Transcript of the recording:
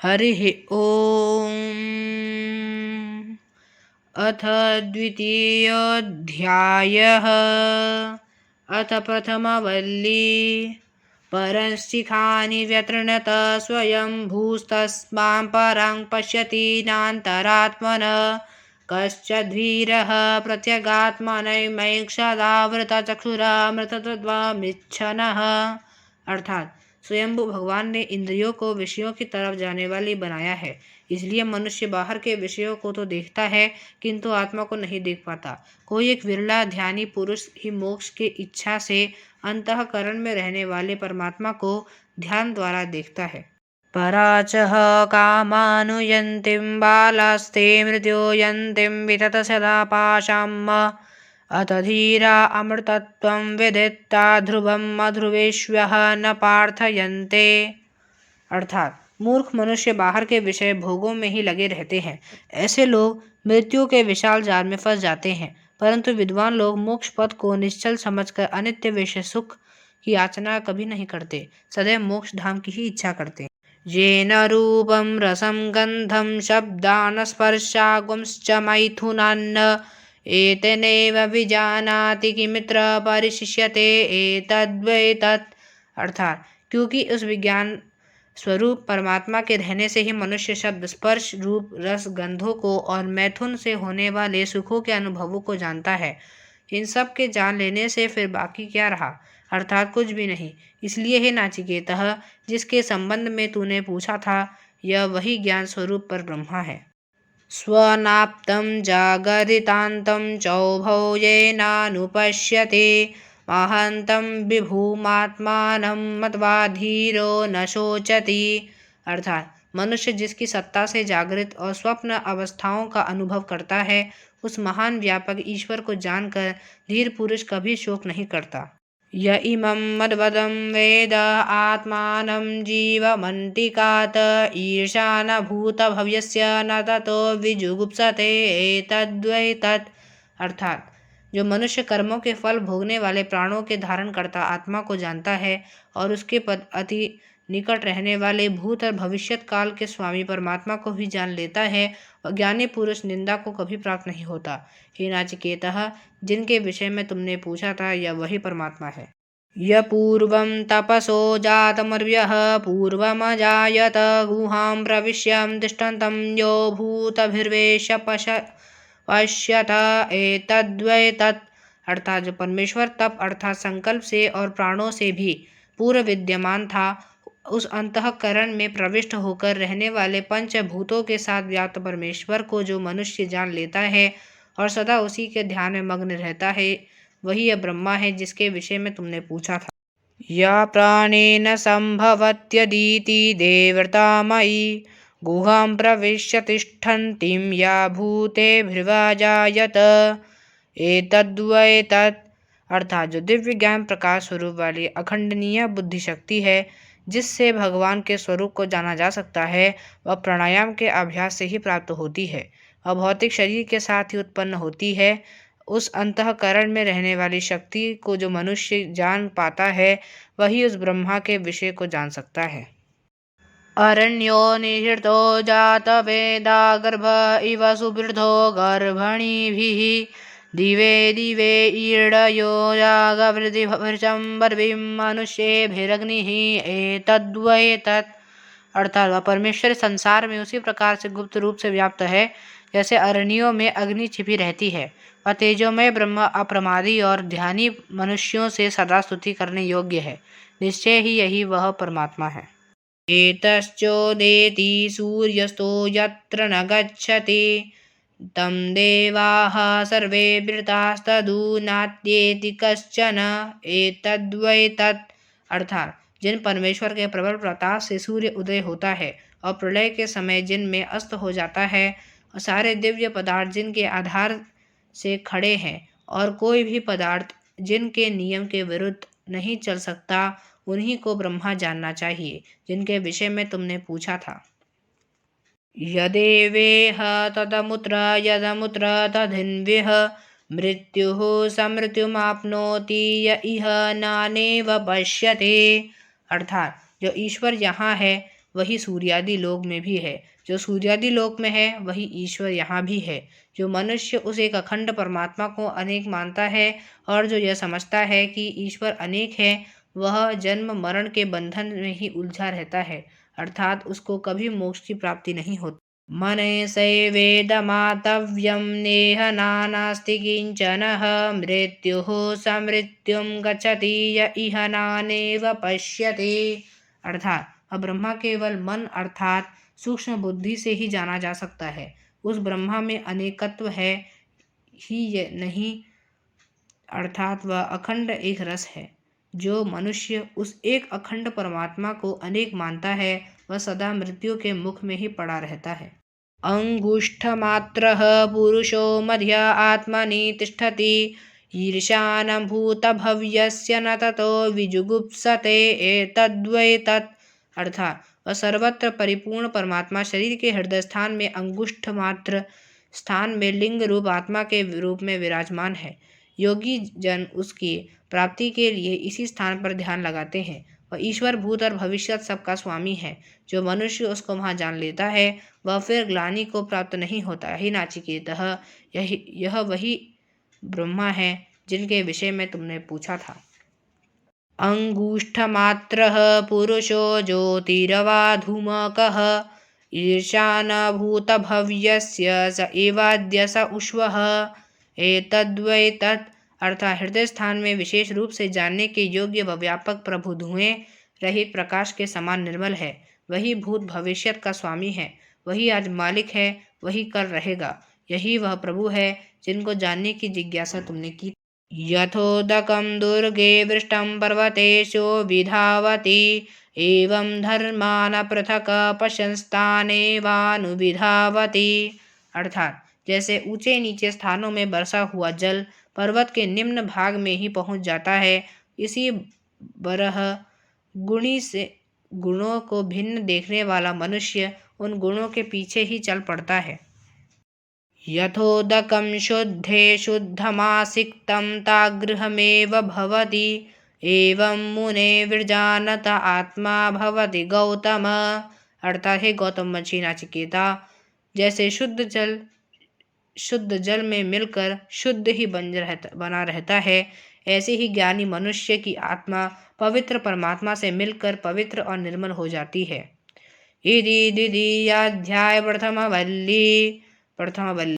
हरिः ओम्। अथ द्वितीयोऽध्यायः। अथ प्रथमवल्ली। परस्शिखानि व्यतृणत स्वयंभूस्तस्मां परां पश्यति नान्तरात्मनः। कश्चिद्वीरः प्रत्यगात्मनैमैक्षदावृतचक्षुरामृतत्वमिच्छनः। अर्थात स्वयंभू भगवान ने इंद्रियों को विषयों की तरफ जाने वाली बनाया है, इसलिए मनुष्य बाहर के विषयों को तो देखता है किंतु आत्मा को नहीं देख पाता। कोई एक विरला ध्यानी पुरुष ही मोक्ष की इच्छा से अंतःकरण में रहने वाले परमात्मा को ध्यान द्वारा देखता है। पराचह कामानुयन्तीं बालास्ते मृत्युयन्तीं वितत सदा पाशाम्। अथ धीरा अमृतत्वं विदित्ता ध्रुवं अध्रुवेष्यः न प्रार्थयन्ते। अर्थात मूर्ख मनुष्य बाहर के विषय भोगों में ही लगे रहते हैं। ऐसे लोग मृत्यु के विशाल जाल में फंस जाते हैं, परंतु विद्वान लोग मोक्ष पद को निश्चल समझकर अनित्य विषय सुख की याचना कभी नहीं करते, सदैव मोक्ष धाम की ही इच्छा करते हैं। येन रूपं रसं गन्धं शब्दान् स्पर्शागुंश्च मैथुनान् एतेनैव विजानाति किमित्र परिशिष्यते एतद्वैतत्। अर्थात क्योंकि उस विज्ञान स्वरूप परमात्मा के रहने से ही मनुष्य शब्द, स्पर्श, रूप, रस, गंधों को और मैथुन से होने वाले सुखों के अनुभवों को जानता है। इन सब के जान लेने से फिर बाकी क्या रहा, अर्थात कुछ भी नहीं। इसलिए हे नाचिकेतः, जिसके संबंध में तूने पूछा था, यह वही ज्ञान स्वरूप पर ब्रह्मा है। स्वनाप्तं जागरितान्तं चौभौ येनानुपश्यते महान्तं विभूमात्मानं मत्वा धीरो न शोचति। अर्थात मनुष्य जिसकी सत्ता से जागृत और स्वप्न अवस्थाओं का अनुभव करता है, उस महान व्यापक ईश्वर को जानकर धीर पुरुष कभी शोक नहीं करता। य इमं मद्वदं वेद आत्मानं जीवमन्तिकात् ईर्षा न भूतभव्यस्य न ततो विजुगुप्सते एतद्वैतत्। अर्थात जो मनुष्य कर्मों के फल भोगने वाले प्राणों के धारण करता आत्मा को जानता है और उसके पद अति निकट रहने वाले भूत और भविष्यत काल के स्वामी परमात्मा को भी जान लेता है, और ज्ञानी पुरुष निंदा को कभी प्राप्त नहीं होता। हे नाचिकेतः, जिनके विषय में तुमने पूछा था, यह वही परमात्मा है। य पूर्वं तपसो जातमर्यः पूर्वमजायत गुहां प्रविश्य तिष्ठन्तं यो भूतभिर्वेश्य पश्यत एतद्वैतत्। अर्थात जो परमेश्वर तप अर्थात संकल्प से और प्राणों से भी पूर्व विद्यमान था, उस अंतःकरण में प्रविष्ट होकर रहने वाले पंचभूतों के साथ व्याप्त परमेश्वर को जो मनुष्य जान लेता है और सदा उसी के ध्यान में मग्न रहता है, वही यह ब्रह्मा है जिसके विषय में तुमने पूछा था। या प्राणेन संभवत्यदिति देवतामयी गुहां प्रविश्य तिष्ठन्तीं या भूतेभिर्वाजायत एतद्वैतत्। अर्थात जो दिव्य ज्ञान प्रकाश स्वरूप वाली अखंडनीय बुद्धि शक्ति है, जिससे भगवान के स्वरूप को जाना जा सकता है, वह प्राणायाम के अभ्यास से ही प्राप्त होती है और भौतिक शरीर के साथ ही उत्पन्न होती है। उस अंतःकरण में रहने वाली शक्ति को जो मनुष्य जान पाता है, वही उस ब्रह्मा के विषय को जान सकता है। अरण्यो निहृतो जातवेदा गर्भ इव सुवृद्धो गर्भणीभिः दिवे दिवे ईडयो यागवृद्धिभृचं बर्वीं मनुष्येभिरग्निः एतद्वैतत्। अर्थात वह परमेश्वर संसार में उसी प्रकार से गुप्त रूप से व्याप्त है जैसे अरण्यों में अग्नि छिपी रहती है। वह तेजोमय ब्रह्म अप्रमादी और ध्यानी मनुष्यों से सदा स्तुति करने योग्य है। निश्चय ही यही वह परमात्मा है। एतश्चोदेति सूर्यस्तो यत्र न गच्छति तं देवाः सर्वे वृतास्तदु नात्येति कश्चन एतद्वैतत्। अर्थात जिन परमेश्वर के प्रबल प्रताप से सूर्य उदय होता है और प्रलय के समय जिनमें अस्त हो जाता है, और सारे दिव्य पदार्थ जिनके आधार से खड़े हैं और कोई भी पदार्थ जिनके नियम के विरुद्ध नहीं चल सकता, उन्हीं को ब्रह्मा जानना चाहिए, जिनके विषय में तुमने पूछा था। यदेवेह तदमुत्र यदमुत्र तदिन्विह मृत्युः समृत्युमाप्नोति य इह नानेव पश्यते। अर्थात जो ईश्वर यहाँ है वही सूर्यादि लोक में भी है। जो सूर्यादि लोक में है वही ईश्वर यहाँ भी है। जो मनुष्य उस एक अखंड परमात्मा को अनेक मानता है और जो यह समझता है कि ईश्वर अनेक है, वह जन्म मरण के बंधन में ही उलझा रहता है, अर्थात उसको कभी मोक्ष की प्राप्ति नहीं होती। मनसैवेदमातव्यं नेह नानास्ति किंचनः मृत्युः समृत्युं गच्छति य इह नानेव पश्यति। अर्थात अब ब्रह्मा केवल मन अर्थात सूक्ष्म बुद्धि से ही जाना जा सकता है। उस ब्रह्मा में अनेकत्व है ही नहीं, अर्थात वह अखंड एक रस है। जो मनुष्य उस एक अखंड परमात्मा को अनेक मानता है, वह सदा मृत्यु के मुख में ही पड़ा रहता है। अंगुष्ठमात्रः पुरुषो मध्य आत्मनि तिष्ठति ईर्ष्यानुभूतभव्यस्य न ततो विजुगुप्सते एतद्वै तत्। अर्थात वह सर्वत्र परिपूर्ण परमात्मा शरीर के हृदय स्थान में अंगुष्ठ मात्र स्थान में लिंग रूप आत्मा के रूप में विराजमान है। योगी जन उसकी प्राप्ति के लिए इसी स्थान पर ध्यान लगाते हैं। वह ईश्वर भूत और भविष्यत सबका स्वामी है। जो मनुष्य उसको वहाँ जान लेता है, वह फिर ग्लानि को प्राप्त नहीं होता। ही नाचिकेतः, यह वही ब्रह्मा है जिनके विषय में तुमने पूछा था। अंगुष्ठमात्रः पुरुषो ज्योतिरवाधूमकः ईर्ष्यानुभूतभव्यस्य स एवाद्य स उष्वः एतद्वै तत्। अर्थात हृदय स्थान में विशेष रूप से जानने के योग्य व व्यापक प्रभु धुएं रहित प्रकाश के समान निर्मल है। वही भूत भविष्यत का स्वामी है, वही आज मालिक है, वही कल रहेगा। यही वह प्रभु है जिनको जानने की जिज्ञासा तुमने की। यथोदकं दुर्गे वृष्टं पर्वतेषु विधावति एवं धर्मान पृथक पश्यन्स्तानेवानुविधावति। अर्थात जैसे ऊंचे नीचे स्थानों में बरसा हुआ जल पर्वत के निम्न भाग में ही पहुंच जाता है, इसी बरह गुणी से गुणों को भिन्न देखने वाला मनुष्य उन गुणों के पीछे ही चल पड़ता है। यथोदकं शुद्धे शुद्धमासिक्तं तागृहमेव भवति एवं मुने विजानत आत्मा भवति गौतम। अर्थात हे गौतम वंशी नाचिकेता, जैसे शुद्ध जल में मिलकर शुद्ध ही बना रहता है, ऐसे ही ज्ञानी मनुष्य की आत्मा पवित्र परमात्मा से मिलकर पवित्र और निर्मल हो जाती है। इति द्वितीयाध्याय प्रथम वल्ली